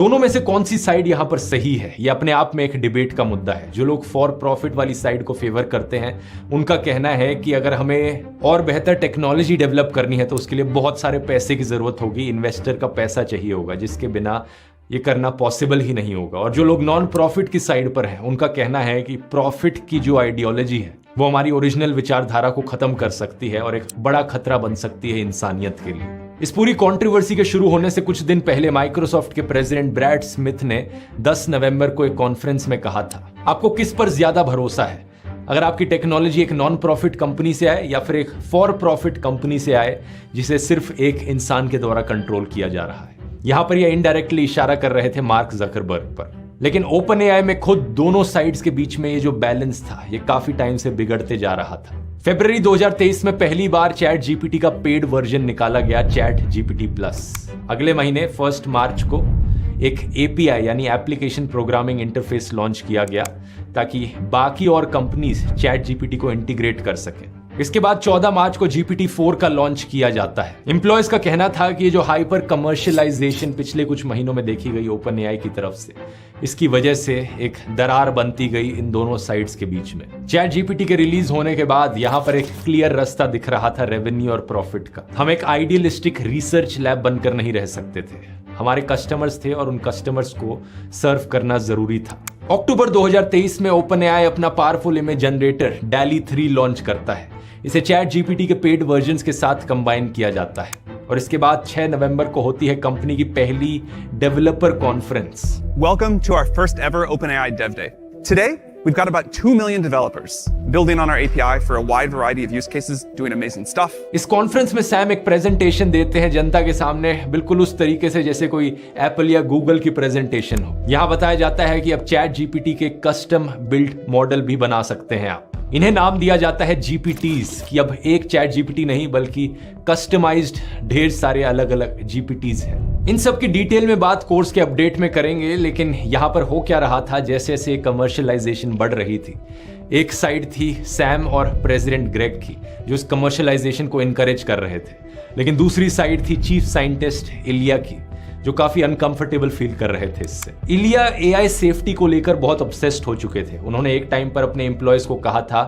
दोनों में से कौन सी साइड यहां पर सही है, यह अपने आप में एक डिबेट का मुद्दा है। जो लोग फॉर प्रॉफिट वाली साइड को फेवर करते हैं उनका कहना है कि अगर हमें और बेहतर टेक्नोलॉजी डेवलप करनी है तो उसके लिए बहुत सारे पैसे की जरूरत होगी, इन्वेस्टर का पैसा चाहिए होगा, जिसके बिना ये करना पॉसिबल ही नहीं होगा। और जो लोग नॉन प्रॉफिट की साइड पर हैं उनका कहना है कि प्रॉफिट की जो आइडियोलॉजी है वो हमारी ओरिजिनल विचारधारा को खत्म कर सकती है और एक बड़ा खतरा बन सकती है इंसानियत के लिए। इस पूरी कंट्रोवर्सी के शुरू होने से कुछ दिन पहले माइक्रोसॉफ्ट के प्रेसिडेंट ब्रैड स्मिथ ने 10 नवंबर को एक कॉन्फ्रेंस में कहा था, आपको किस पर ज्यादा भरोसा है, अगर आपकी टेक्नोलॉजी एक नॉन प्रॉफिट कंपनी से आए या फिर एक फॉर प्रॉफिट कंपनी से आए जिसे सिर्फ एक इंसान के द्वारा कंट्रोल किया जा रहा है। यहां पर यह इनडायरेक्टली इशारा कर रहे थे मार्क जकरबर्ग पर। लेकिन ओपन एआई में खुद दोनों साइड्स के बीच में ये जो बैलेंस था ये काफी टाइम से बिगड़ते जा रहा था। फरवरी 2023 में पहली बार चैट जीपीटी का पेड वर्जन निकाला गया, चैट जीपीटी प्लस। अगले महीने 1 मार्च को एक एपीआई यानी एप्लीकेशन प्रोग्रामिंग इंटरफेस लॉन्च किया गया ताकि बाकी और कंपनीज चैट जीपीटी को इंटीग्रेट कर सकें। इसके बाद 14 मार्च को GPT-4 का लॉन्च किया जाता है। एम्प्लॉयज का कहना था कि ये जो हाइपर कमर्शियलाइजेशन पिछले कुछ महीनों में देखी गई ओपन एआई की तरफ से, इसकी वजह से एक दरार बनती गई इन दोनों साइड्स के बीच में। चैट जीपीटी के रिलीज होने के बाद यहां पर एक क्लियर रास्ता दिख रहा था रेवेन्यू और प्रॉफिट का। हम एक आइडियलिस्टिक रिसर्च लैब बनकर नहीं रह सकते थे, हमारे कस्टमर्स थे और उन कस्टमर्स को सर्व करना जरूरी था। अक्टूबर 2023 में ओपन एआई अपना powerful image generator DALL-E 3 launch करता है। इसे चैट जीपीटी के पेड वर्जन्स के साथ कंबाइन किया जाता है और इसके बाद 6 नवंबर को होती है कंपनी की पहली developer conference. Welcome to our first ever OpenAI Dev Day. Today, we've got about 2 million developers building on our API for a wide variety of use cases, doing amazing stuff. इस conference में Sam एक presentation देते हैं जनता के सामने, बिल्कुल उस तरीके से जैसे कोई एप्पल या गूगल की प्रेजेंटेशन हो। यहाँ बताया जाता है कि अब चैट जीपीटी के कस्टम बिल्ड मॉडल भी बना सकते हैं आप। इन्हें नाम दिया जाता है जीपीटीज, कि अब एक चैट जीपीटी नहीं बल्कि कस्टमाइज्ड ढेर सारे अलग अलग जीपीटीज हैं। इन सब की डिटेल में बात कोर्स के अपडेट में करेंगे, लेकिन यहां पर हो क्या रहा था, जैसे जैसे कमर्शियलाइजेशन बढ़ रही थी, एक साइड थी सैम और प्रेसिडेंट ग्रेग की जो इस कमर्शियलाइजेशन को इनकरेज कर रहे थे, लेकिन दूसरी साइड थी चीफ साइंटिस्ट इलिया की जो काफी अनकंफर्टेबल फील कर रहे थे इससे। इलिया एआई सेफ्टी को लेकर बहुत ऑब्सेस्ड हो चुके थे। उन्होंने एक टाइम पर अपने एम्प्लॉयज को कहा था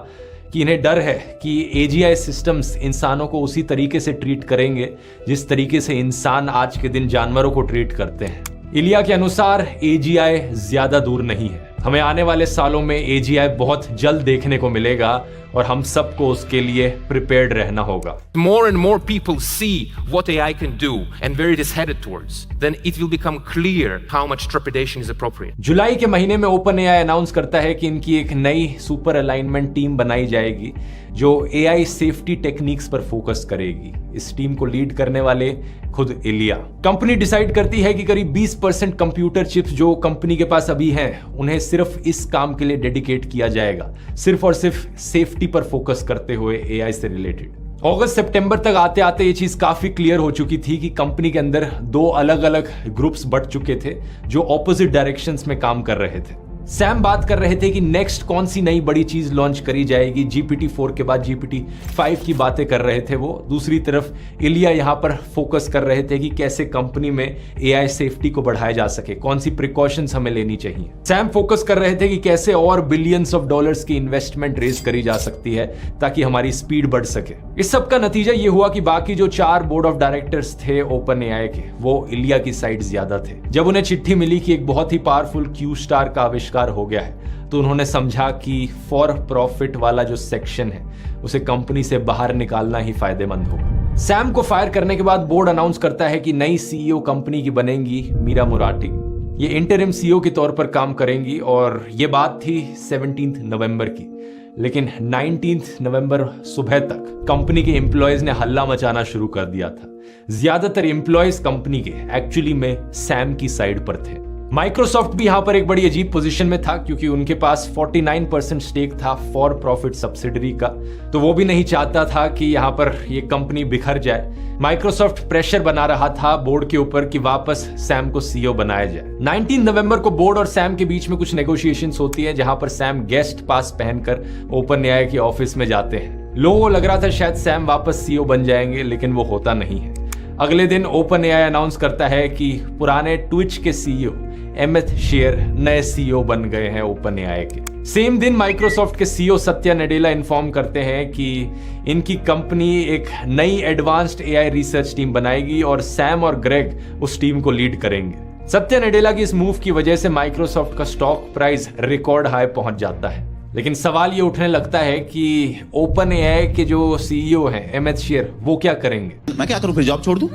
कि इन्हें डर है कि एजीआई सिस्टम्स इंसानों को उसी तरीके से ट्रीट करेंगे जिस तरीके से इंसान आज के दिन जानवरों को ट्रीट करते हैं। इलिया के अनुसार एजीआई ज्यादा दूर नहीं है, हमें आने वाले सालों में एजीआई बहुत जल्द देखने को मिलेगा और हम सबको उसके लिए प्रिपेयर्ड रहना होगा। More and more people see what AI can do and where it is headed towards, then it will become clear how much trepidation is appropriate. जुलाई के महीने में ओपन एआई अनाउंस करता है कि इनकी एक नई सुपर अलाइनमेंट टीम बनाई जाएगी जो एआई सेफ्टी टेक्निक्स पर फोकस करेगी। इस टीम को लीड करने वाले खुद इलिया। कंपनी डिसाइड करती है कि करीब 20% कंप्यूटर चिप्स जो कंपनी के पास अभी हैं उन्हें सिर्फ इस काम के लिए डेडिकेट किया जाएगा, सिर्फ और सिर्फ सेफ्टी पर फोकस करते हुए एआई से रिलेटेड। अगस्त सितंबर तक आते आते ये चीज काफी क्लियर हो चुकी थी कि कंपनी के अंदर 2 अलग अलग ग्रुप्स बढ़ चुके थे जो ऑपोजिट डायरेक्शंस में काम कर रहे थे। सैम बात कर रहे थे कि नेक्स्ट कौन सी नई बड़ी चीज लॉन्च करी जाएगी, GPT-4 के बाद GPT-5 की बातें कर रहे थे वो। दूसरी तरफ इलिया यहां पर फोकस कर रहे थे कि कैसे कंपनी में एआई सेफ्टी को बढ़ाया जा सके, कौन सी प्रिकॉशंस हमें लेनी चाहिए। सैम फोकस कर रहे थे कि कैसे और बिलियंस ऑफ डॉलर्स की इन्वेस्टमेंट रेज करी जा सकती है ताकि हमारी स्पीड बढ़ सके। इस सब का नतीजा ये हुआ कि बाकी जो 4 बोर्ड ऑफ डायरेक्टर्स थे ओपन एआई के, वो इलिया की साइड ज्यादा थे। जब उन्हें चिट्ठी मिली कि एक बहुत ही पावरफुल क्यू स्टार का आविष्कार हो गया है तो उन्होंने समझा कि फॉर प्रॉफिट वाला जो सेक्शन है उसे कंपनी से बाहर निकालना ही फायदेमंद होगा। सैम को फायर करने के बाद बोर्ड अनाउंस करता है कि नई सीईओ कंपनी की बनेंगी मीरा मुराटी। ये इंटरिम सीईओ के तौर पर काम करेंगी और ये बात थी 17 नवंबर की, लेकिन 19 नवंबर सुबह तक कंपनी के एम्प्लॉयज ने हल्ला मचाना शुरू कर दिया था। ज्यादातर एम्प्लॉयज कंपनी के एक्चुअली में सैम की साइड पर थे। माइक्रोसॉफ्ट भी यहां पर एक बड़ी अजीब पोजीशन में था क्योंकि उनके पास 49% स्टेक था फॉर प्रॉफिट सब्सिडरी का, तो वो भी नहीं चाहता था कि यहां पर ये कंपनी बिखर जाए। माइक्रोसॉफ्ट प्रेशर बना रहा था बोर्ड के ऊपर कि वापस सैम को सीईओ बनाया जाए। 19 नवंबर को बोर्ड और सैम के बीच में कुछ नेगोशिएशंस होती है जहां पर सैम गेस्ट पास पहनकर ओपन एआई के ऑफिस में जाते हैं। लोगों को लग रहा था शायद सैम वापस सीईओ बन जाएंगे, लेकिन वो होता नहीं है। अगले दिन ओपन एआई अनाउंस करता है कि पुराने ट्विच के सीईओ एमित शेर नए सीईओ बन गए हैं ओपन एआई के। सेम दिन माइक्रोसॉफ्ट के सीईओ सत्या नडेला इन्फॉर्म करते हैं कि इनकी कंपनी एक नई एडवांस्ड एआई रिसर्च टीम बनाएगी और सैम और ग्रेग उस टीम को लीड करेंगे। सत्या नडेला की इस मूव की वजह से माइक्रोसॉफ्ट का स्टॉक प्राइस रिकॉर्ड हाई पहुंच जाता है। लेकिन सवाल ये उठने लगता है कि ओपन एआई के जो सीईओ हैं एमित शेर वो क्या करेंगे? मैं क्या करूं, फिर जॉब छोड़ दूं?